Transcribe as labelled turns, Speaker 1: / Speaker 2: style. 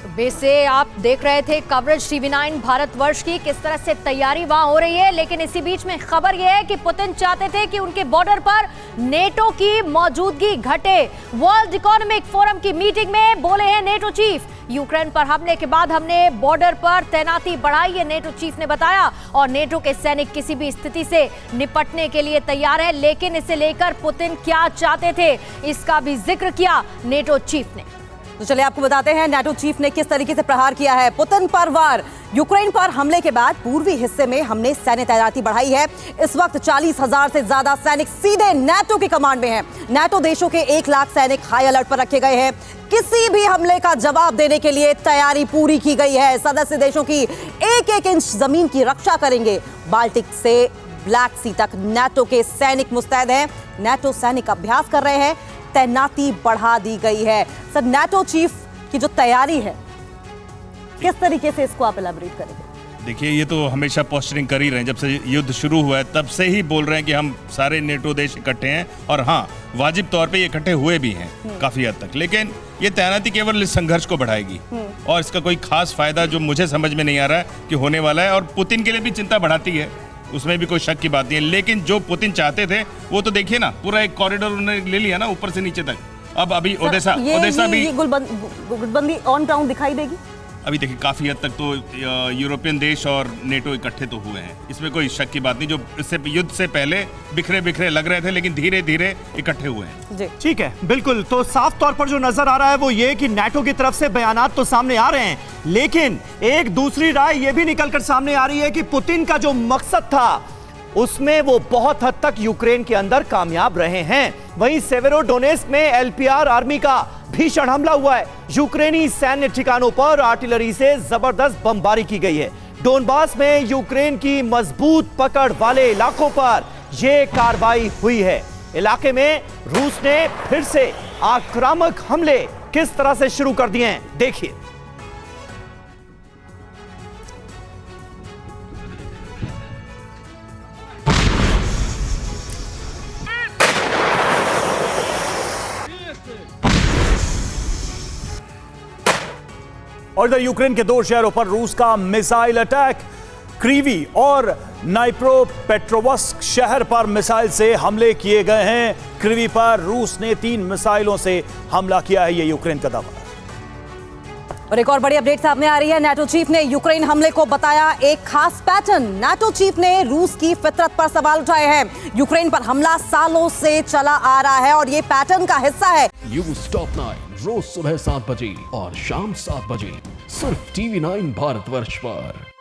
Speaker 1: वैसे आप देख रहे थे कवरेज टीवी9 भारतवर्ष की, किस तरह से तैयारी वहां हो रही है। लेकिन इसी बीच में खबर यह है कि पुतिन चाहते थे कि उनके बॉर्डर पर नेटो की मौजूदगी घटे। वर्ल्ड इकोनॉमिक फोरम की मीटिंग में बोले हैं नेटो चीफ, यूक्रेन पर हमले के बाद हमने बॉर्डर पर तैनाती बढ़ाई है, नेटो चीफ ने बताया। और नेटो के सैनिक किसी भी स्थिति से निपटने के लिए तैयार है। लेकिन इसे लेकर पुतिन क्या चाहते थे, इसका भी जिक्र किया नेटो चीफ ने।
Speaker 2: तो चलिए आपको बताते हैं नेटो चीफ ने किस तरीके से प्रहार किया है पुतिन पर वार। यूक्रेन पर हमले के बाद पूर्वी हिस्से में हमने सैन्य तैनाती बढ़ाई है। इस वक्त 40,000 से ज्यादा सैनिक सीधे नेटो की कमांड में हैं। नेटो देशों के 1 लाख सैनिक हाई अलर्ट पर रखे गए हैं। किसी भी हमले का जवाब देने के लिए तैयारी पूरी की गई है। सदस्य देशों की 1-1 इंच जमीन की रक्षा करेंगे। बाल्टिक से ब्लैक सी तक नेटो के सैनिक मुस्तैद हैं। नेटो सैनिक अभ्यास कर रहे हैं, तैनाती बढ़ा दी गई है। सर, नेटो चीफ की जो तैयारी है, किस तरीके से इसको आप एलैबोरेट करेंगे?
Speaker 3: देखिए, ये तो हमेशा पोस्टरिंग कर ही रहे हैं। जब से युद्ध शुरू हुआ है तब से ही बोल रहे हैं कि हम सारे नेटो देश इकट्ठे हैं, और हाँ, वाजिब तौर पे ये इकट्ठे हुए भी हैं काफी हद तक। लेकिन ये तैनाती केवल इस संघर्ष को बढ़ाएगी और इसका कोई खास फायदा जो मुझे समझ में नहीं आ रहा है कि होने वाला है। और पुतिन के लिए भी चिंता बढ़ाती है, उसमें भी कोई शक की बात नहीं है। लेकिन जो पुतिन चाहते थे वो तो देखिए ना, पूरा एक कॉरिडोर उन्होंने ले लिया ना ऊपर से नीचे तक। अब अभी ओडेसा भी
Speaker 2: गुटबंदी ऑन ग्राउंड दिखाई देगी।
Speaker 3: अभी देखिए, काफी हद तक तो यूरोपियन देश और नेटो इकट्ठे तो हुए हैं, इसमें कोई शक की बात नहीं। जो इससे युद्ध से पहले बिखरे बिखरे लग रहे थे, लेकिन धीरे धीरे इकट्ठे हुए हैं।
Speaker 4: ठीक है, बिल्कुल। तो साफ तौर पर जो नजर आ रहा है वो ये कि नेटो की तरफ से बयानात तो सामने आ रहे हैं, लेकिन एक दूसरी राय ये भी निकलकर सामने आ रही है कि पुतिन का जो मकसद था उसमें वो बहुत हद तक यूक्रेन के अंदर कामयाब रहे हैं। वहीं सेवेरोडोनेस्क में एलपीआर आर्मी का भीषण हमला हुआ है। यूक्रेनी सैन्य ठिकानों पर आर्टिलरी से जबरदस्त बमबारी की गई है। डोनबास में यूक्रेन की मजबूत पकड़ वाले इलाकों पर यह कार्रवाई हुई है। इलाके में रूस ने फिर से आक्रामक हमले किस तरह से शुरू कर दिए हैं, देखिए। और इधर यूक्रेन के 2 शहरों पर रूस का मिसाइल अटैक। क्रीवी और नाइप्रोपेट्रोवस्क शहर पर मिसाइल से हमले किए गए हैं। क्रीवी पर रूस ने 3 मिसाइलों से हमला किया है, ये यूक्रेन का दावा है।
Speaker 2: और एक और बड़ी अपडेट सामने आ रही है। नेटो चीफ ने यूक्रेन हमले को बताया एक खास पैटर्न। नेटो चीफ ने रूस की फितरत पर सवाल उठाए हैं। यूक्रेन पर हमला सालों से चला आ रहा है और ये पैटर्न का हिस्सा है।
Speaker 5: न्यूज़ टॉप 9 रोज सुबह 7 बजे और शाम 7 बजे सिर्फ टीवी9 भारतवर्ष पर।